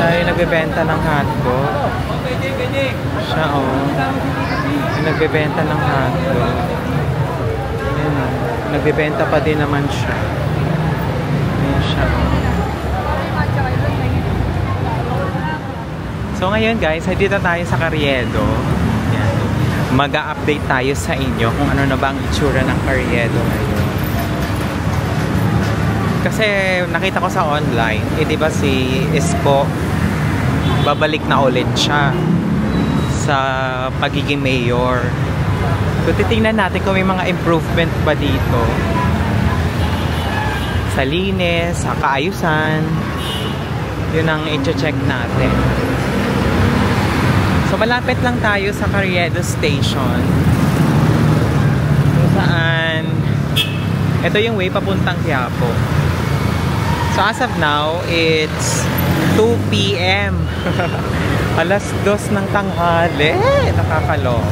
Siya yung nagbebenta ng hotdog. Siya yung nagbebenta ng hotdog. Ayan o. Nagbebenta pa din naman siya. Ayan siya o. So ngayon guys, dito tayo sa Carriedo. Mag-a-update tayo sa inyo kung ano na ba ang itsura ng Carriedo ngayon. Kasi nakita ko sa online, diba si Isko, babalik na ulit siya sa pagiging mayor. So titingnan natin kung may mga improvement ba dito. Sa linis, sa kaayusan. Yun ang i-check natin. So malapit lang tayo sa Carriedo Station. Kung saan ito yung way papuntang Quiapo. So as of now, it's 2 PM. Alas 2 ng tanghali. Nakakaloka.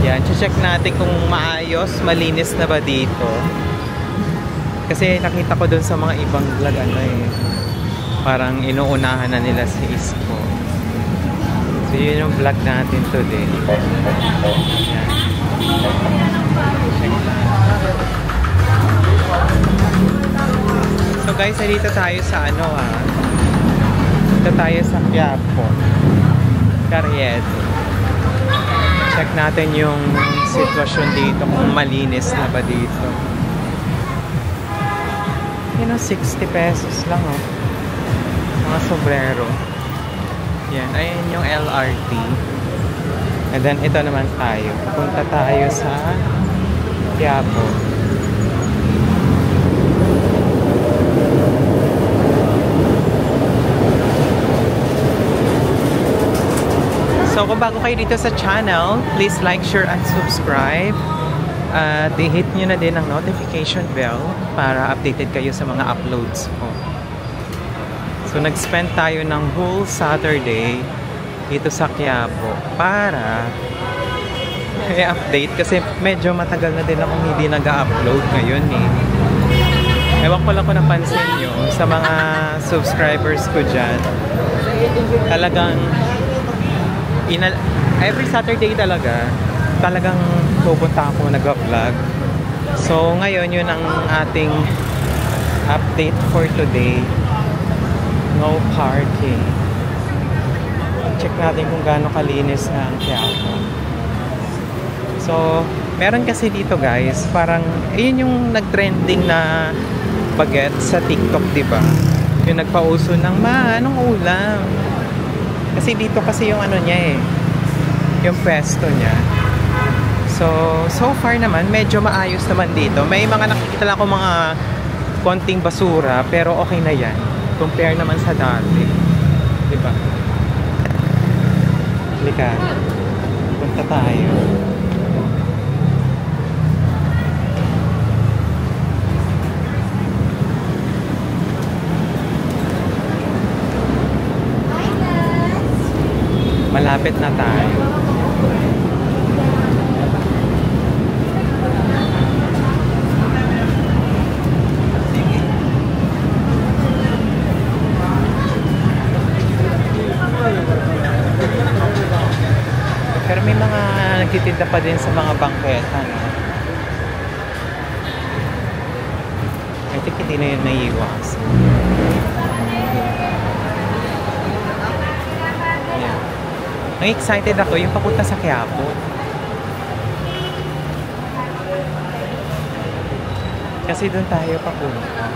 Yan, check natin kung maayos, malinis na ba dito. Kasi nakita ko dun sa mga ibang vlog parang inuunahan na nila si Isko. So yun yung vlog natin today. Yan. Check natin. So guys, dito tayo sa dito tayo sa Quiapo, Carriedo. Check natin yung sitwasyon dito, kung malinis na ba dito. Yun o, 60 pesos lang o. Mga sombrero. Yan, ayun yung LRT. And then ito naman tayo. Punta tayo sa Quiapo. So kung bago kayo dito sa channel, please like, share, and subscribe. At i-hit nyo na din ang notification bell para updated kayo sa mga uploads ko. So nag-spend tayo ng whole Saturday dito sa Quiapo para i-update kasi medyo matagal na din akong hindi nag-upload ngayon Ewan ko lang kung napansin nyo sa mga subscribers ko dyan. Talagang every Saturday talagang pupunta ako nag-vlog. So ngayon yun ang ating update for today. No parking. Check natin kung gaano kalinis na ang Quiapo. So meron kasi dito guys, parang ayun yung nag-trending na baguette sa TikTok, diba? Yung nagpauso ng anong ulam. Kasi dito kasi yung niya yung pwesto niya. So far naman, medyo maayos naman dito. May mga nakikita lang ako mga konting basura, pero okay na yan. Compare naman sa dati. Diba? Halika. Punta tayo. Malapit na tayo. Pero may mga nagtitinda pa din sa mga bangketa. I think hindi na yun naiiwas. Ang excited ako yung papunta sa Quiapo. Kasi doon tayo papunta.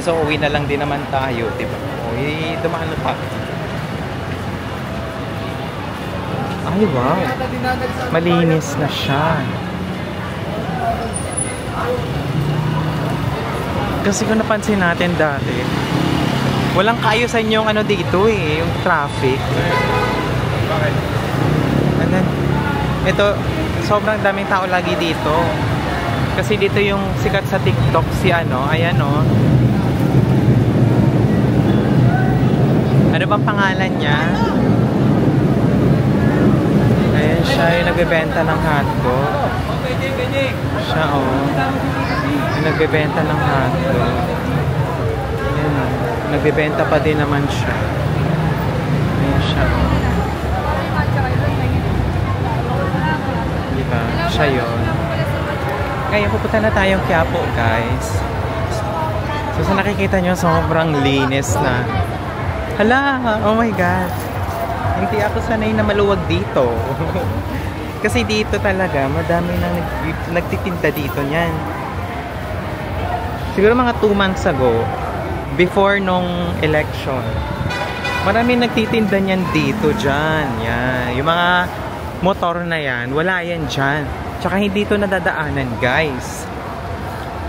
So uwi na lang din naman tayo, diba? Uy, dumaan pa. Ay, wow. Malinis na siya. Kasi kung napansin natin dati, walang kaayusan yung dito yung traffic. And then, ito, sobrang daming tao lagi dito. Kasi dito yung sikat sa TikTok si ayan o. Ano bang pangalan niya? Ayan siya yung nagbebenta ng hotdog. Siya o. Yung nagbebenta ng hotdog. Ayan o. Nagbebenta pa din naman siya. Ayan siya. Diba? Siya yun. Ngayon, pupunta na tayong Quiapo, guys. So, sa nakikita nyo, sobrang linis na. Hala! Oh my God! Hindi ako sanay na maluwag dito. Kasi dito talaga, madami nang nagtitinda dito niyan. Siguro mga 2 months ago, before nung election, marami nagtitinda niyan dito, dyan. Yan. Yung mga motor na yan, wala yan dyan. Tsaka hindi ito nadadaanan, guys.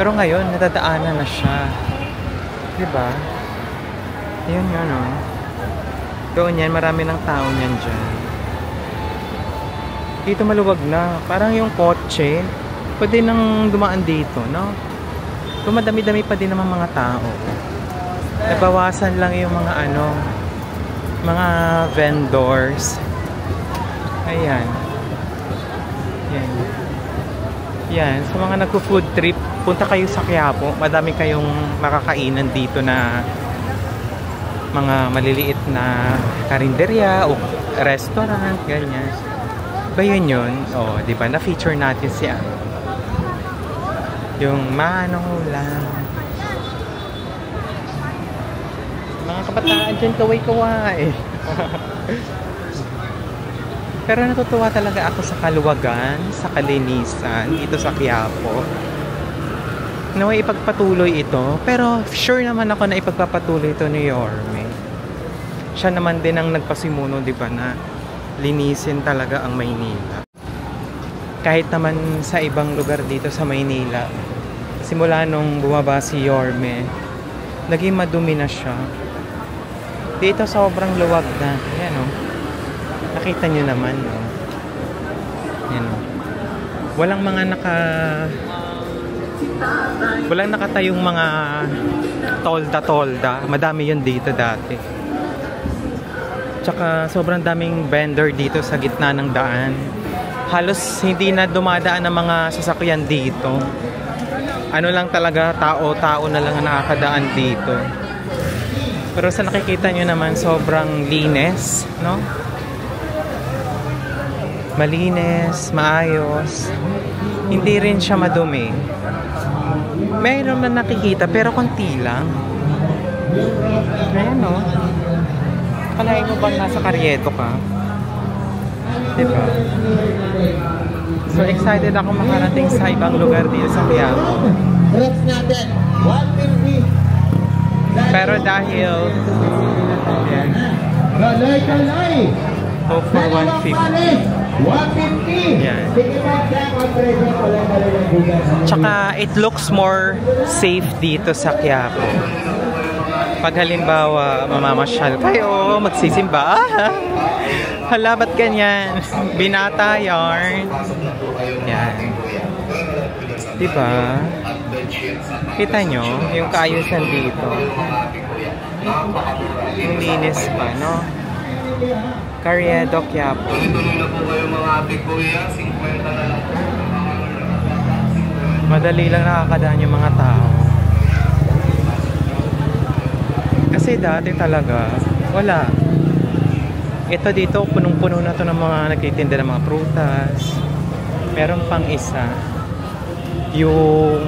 Pero ngayon, nadadaanan na siya. Diba? Yun yun, oh. Doon yan, marami ng tao niyan dyan. Dito maluwag na. Parang yung kotse, pwede nang dumaan dito, no? So, madami-dami pa din naman mga tao. Nabawasan lang yung mga ano, mga vendors. Ayan. Yan. Yan. Sa mga nagpo-food trip, punta kayo sa Quiapo. Madami kayong makakainan dito na mga maliliit na karinderya o restaurant, ganyan. Ba yun yun? O, diba? Na-feature natin siya. Yung manong lang. Mga kabataan dyan, kaway-kaway. Pero natutuwa talaga ako sa kaluwagan, sa kalinisan, dito sa Quiapo. Naway ipagpatuloy ito. Pero sure naman ako na ipagpapatuloy ito ni Yorme. Siya naman din ang nagpasimuno, di ba, na linisin talaga ang Maynila. Kahit naman sa ibang lugar dito sa Maynila, simula nung bumaba si Yorme, naging madumi na siya. Dito sobrang luwag na. Yan o. Nakita nyo naman o. Yan o. Walang mga walang nakatayong mga tolda-tolda. Madami yun dito dati. Tsaka sobrang daming vendor dito sa gitna ng daan. Halos hindi na dumadaan ng mga sasakyan dito. Ano lang talaga, tao-tao na lang ang nakakadaan dito. Pero sa nakikita nyo naman, sobrang linis, no? Malinis, maayos. Hindi rin siya madumi. Mayroon na nakikita, pero konti lang. Ayan, no? Kalahin mo bang nasa Carriedo ka? Diba? So excited ako makarating sa ibang lugar dito sa Quiapo. Pero dahil yan, go for 150. Yan. Tsaka it looks more safe dito sa Quiapo. Pag halimbawa mamamasyal kayo, magsisimba, hala, ba't ganyan? Binata yarn. Yan. Diba? Kita nyo yung kaayusan dito. Yung linis pa, no? Carriedo, Quiapo. Madali lang nakakadaan yung mga tao. Kasi dati talaga, wala. Ito dito, punong-puno na to ng mga nagtitinda ng mga prutas. Meron pang isa. Yung,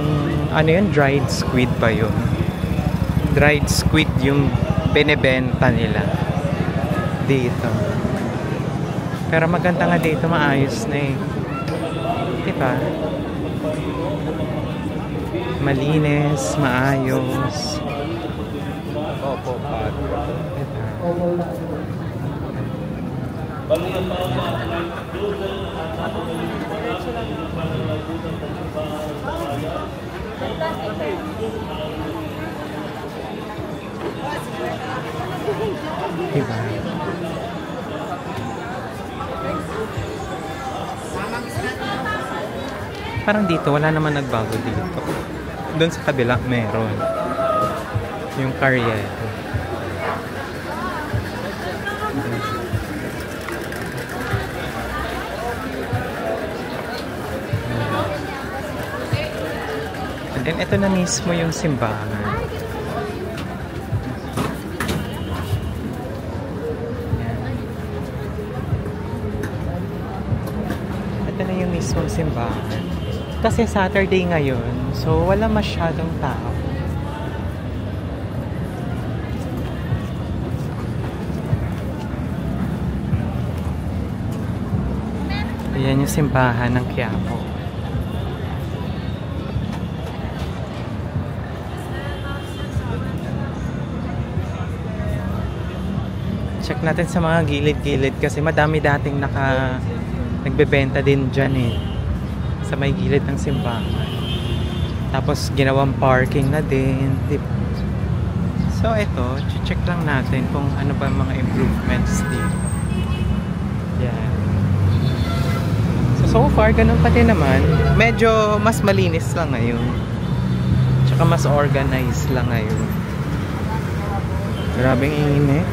ano yun, dried squid pa yun. Dried squid yung binebenta nila. Dito. Pero maganda nga dito, maayos na eh. Diba? Malinis, maayos. Opo, pad. Diba? Parang dito, wala naman nagbago dito. Doon sa kabila, meron. Yung Carriedo. And then, ito na mismo yung simbahan. mismong simbahan. Kasi Saturday ngayon, so wala masyadong tao. Ayan yung simbahan ng Quiapo. Check natin sa mga gilid-gilid kasi madami dating nagbebenta din dyan eh. Sa may gilid ng simbahan. Tapos ginawang parking na din. So ito, check lang natin kung ano ba mga improvements dito. Yan. So far, ganun pa din naman. Medyo mas malinis lang ngayon. Tsaka mas organized lang ngayon. Grabing init.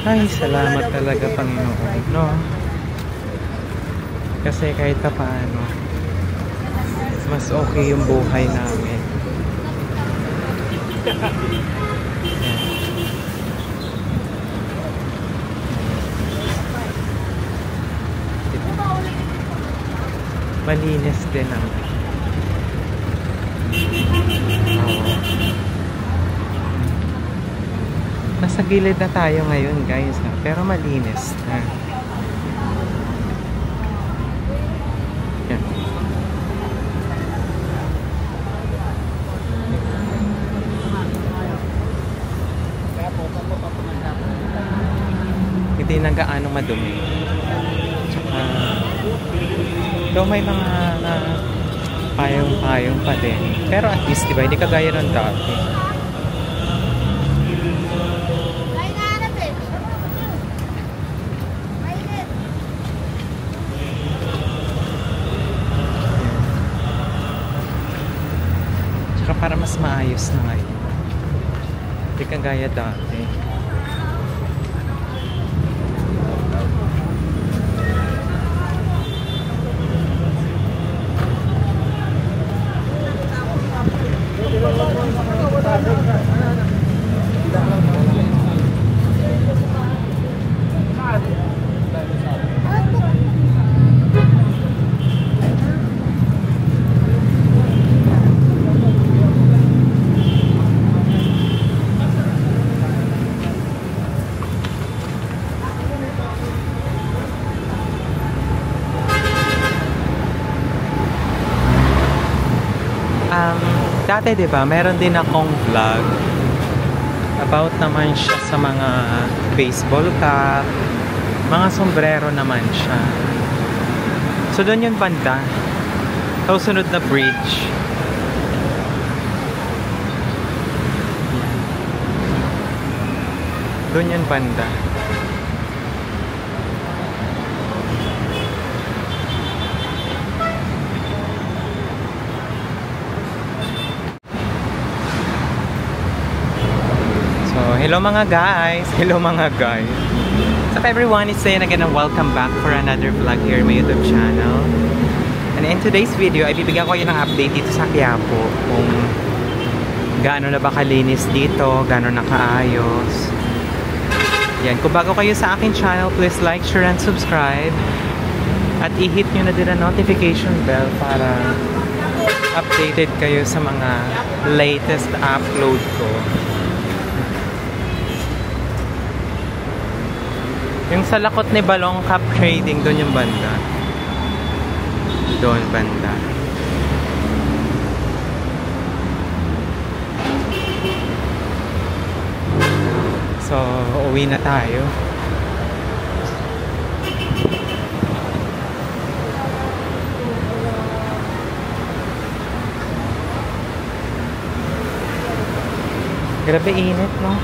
Ay, salamat talaga Panginoon, no? Kasi kahit pa paano, mas okay yung buhay namin. Malinis din ang nasa gilid na tayo ngayon guys ha? Pero malinis na. Yan. Hindi na gaano madumi. Tsaka though may mga payong-payong pa din. Pero at least, diba, hindi kagaya ng dati. Tsaka para mas maayos na ngayon. Hindi kagaya dati. Dati diba, meron din akong vlog about naman siya sa mga baseball cap, mga sombrero naman siya. So doon yung banda. So sunod na bridge. Doon yung banda. Hello mga guys! Hello mga guys! What's up everyone? It's Zayn again and welcome back for another vlog here in my YouTube channel. And in today's video, ay bibigyan ko kayo ng update dito sa Quiapo kung gaano na ba kalinis dito, gaano na kaayos. Yan, kung bago kayo sa aking channel, please like, share, and subscribe. At i-hit nyo na din ang notification bell para updated kayo sa mga latest upload ko. Yung sa lakot ni Balong Cup Trading, doon yung banda. Doon banda. So, uwi na tayo. Grabe init, no?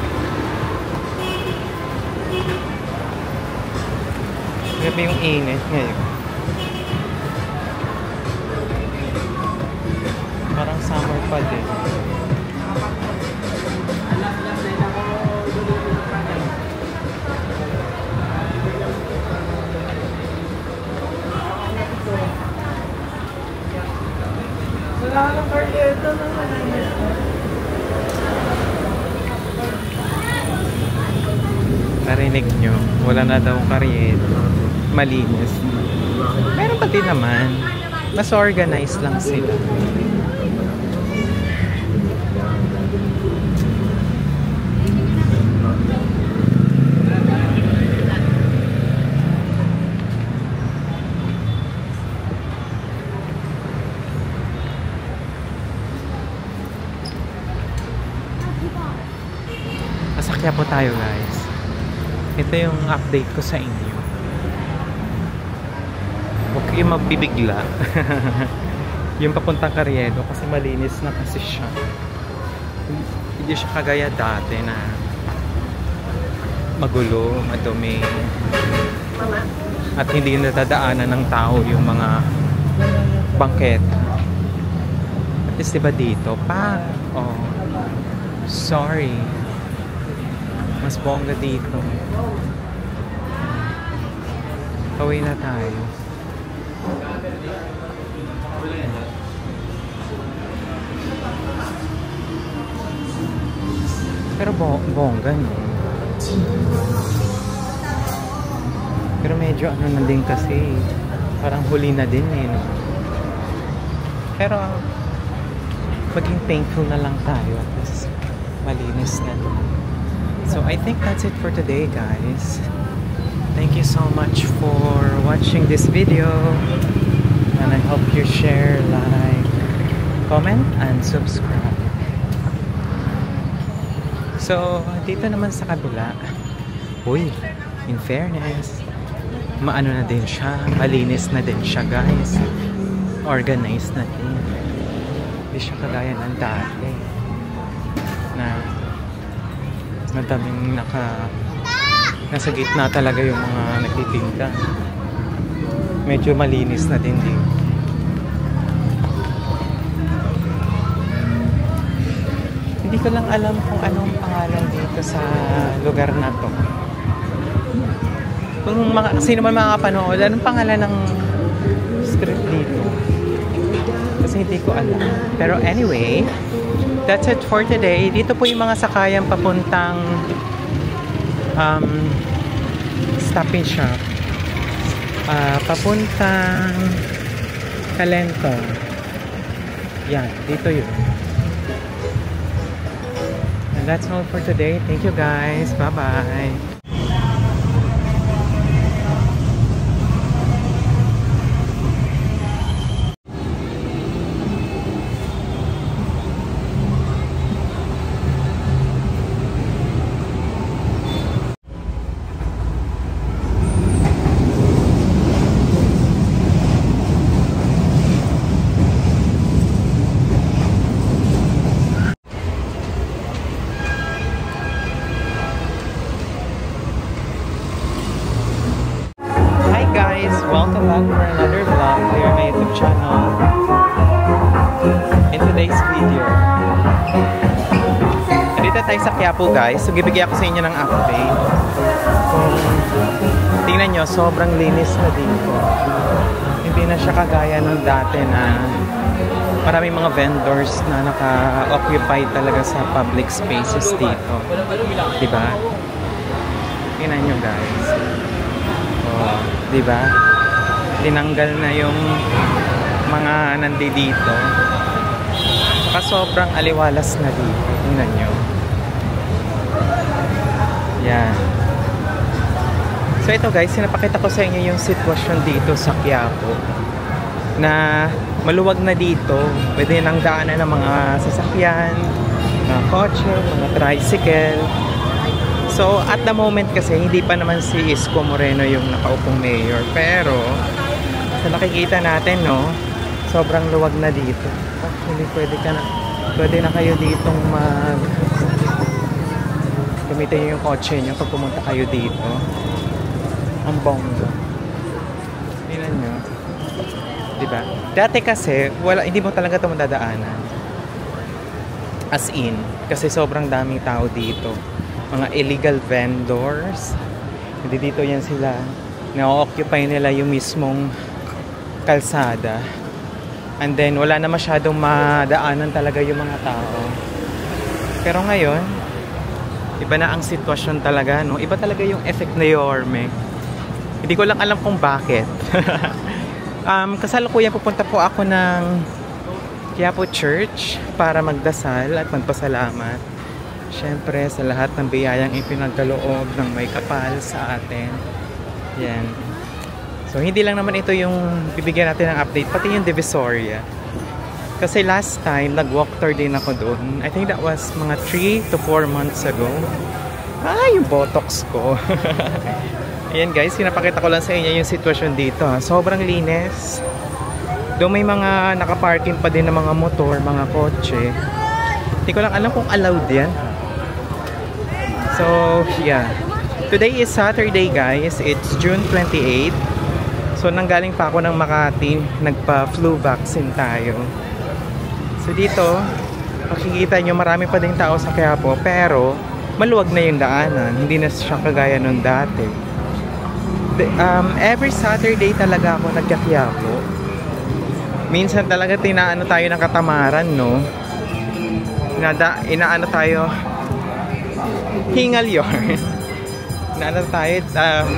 Grabe yung init ngayon. Parang summer pa din. Wala nang karyeto naman. Narinig nyo, wala na daw karyeto. Malinis. Meron pa din naman. Mas organized lang sila. Masakya po tayo guys. Ito yung update ko sa inyo. Huwag kayong magbibigla. Yung papuntang Carriedo kasi malinis na kasi siya. Hindi siya kagaya dati na magulo, madumi, at hindi nadadaanan ng tao yung mga bangket. At least diba dito pa? Oh, sorry. Mas bongga dito. Pauwi na tayo. Pero bongga, no? Pero medyo ano na din kasi. Parang huli na din, eh, no? Pero maging thankful na lang tayo. Tapos malinis na din. So I think that's it for today, guys. Thank you so much for watching this video. And I hope you share, like, comment, and subscribe. So, dito naman sa kabila, uy, in fairness, maano na din siya, malinis na din siya guys. Organized na din. Hindi siya kagaya ng dati na madaming nasa gitna talaga yung mga nagtitinda. Medyo malinis na din din. Hindi ko lang alam kung anong pangalan dito sa lugar na to. Kung sino man makapanood, anong pangalan ng street dito? Kasi hindi ko alam. Pero anyway, that's it for today. Dito po yung mga sakayan papuntang Stop and Shop. Papuntang Calento. Yan, dito yun. And that's all for today. Thank you guys. Bye-bye. Welcome back for another vlog here on my YouTube channel. In today's video, dito tayo sa Quiapo guys. So bibigyan ko sa inyo ng update. Kung tingnan nyo, sobrang linis na dito. Hindi na siya kagaya ng dati na maraming mga vendors na naka-occupy talaga sa public spaces dito. Diba? Tingnan nyo guys. Oh, diba? Tinanggal na yung mga nandito. Saka sobrang aliwalas na dito. Tingnan nyo. Yan. So ito guys, sinapakita ko sa inyo yung sitwasyon dito sa Quiapo. Na maluwag na dito. Pwede nang daanan ng mga sasakyan, mga kotse, mga tricycle. So at the moment kasi, hindi pa naman si Isko Moreno yung nakaupong mayor. Pero sa nakikita natin, no, sobrang luwag na dito. Actually, pwede na kayo ditong gamitin yung kotse nyo pag pumunta kayo dito. Ang bongga. Tingnan nyo. Diba? Dati kasi, hindi mo talaga ito madadaanan. As in, kasi sobrang daming tao dito. Mga illegal vendors. Hindi dito yan sila. Na-occupy nila yung mismong kalsada. And then wala na masyadong madaanan talaga yung mga tao. Pero ngayon, iba na ang sitwasyon talaga, no? Iba talaga yung effect na Yorme. Hindi ko lang alam kung bakit. Kasalukuyan pupunta po ako ng Quiapo Church para magdasal at magpasalamat. Siyempre sa lahat ng biyayang ipinagkaloob ng may kapal sa atin. Yan. So hindi lang naman ito yung bibigyan natin ng update, pati yung Divisoria. Kasi last time nag-walk tour din ako doon. I think that was mga 3 to 4 months ago. Yung botox ko. Ayan guys, pinapakita ko lang sa inyo yung sitwasyon dito. Sobrang linis. Doon may mga nakaparking pa din ng mga motor, mga kotse. Hindi ko lang alam kung allowed yan. So, yeah. Today is Saturday guys. It's June 28. So, nanggaling pa ako ng Makati. Nagpa-flu vaccine tayo. So, dito, makikita nyo marami pa din tao sa Quiapo. Pero, maluwag na yung daanan. Hindi na siya kagaya nung dati. Every Saturday talaga ako nagka-Quiapo. Minsan talaga tinaano tayo ng katamaran, no? Inaano tayo, hingal yun. Inaano tayo,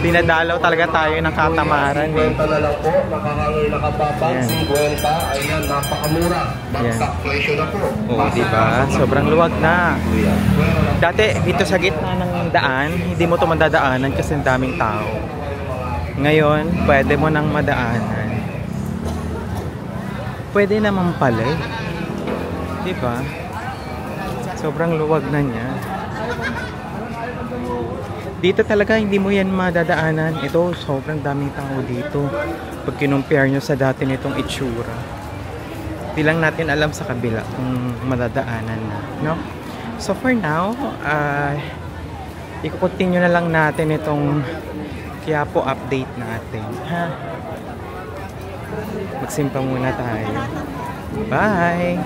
dinadalaw talaga tayo ng katamaran. Na lang po, nakababag, 50, ayan, napakamura. Bagsak presyo na po. Diba? Sobrang luwag na. Dati, dito sa gitna ng daan, hindi mo ito madadaanan kasi ang daming tao. Ngayon, pwede mo nang madaanan. Pwede naman pala eh. Diba? Sobrang luwag na niya. Dito talaga hindi mo yan madadaanan. Ito, sobrang daming tao dito. Pag kinumpare nyo sa dati nitong itsura. Di lang natin alam sa kabila kung madadaanan na. No? So for now, i-continue na lang natin itong Quiapo update natin. Ha? Magsimpa muna tayo. Bye!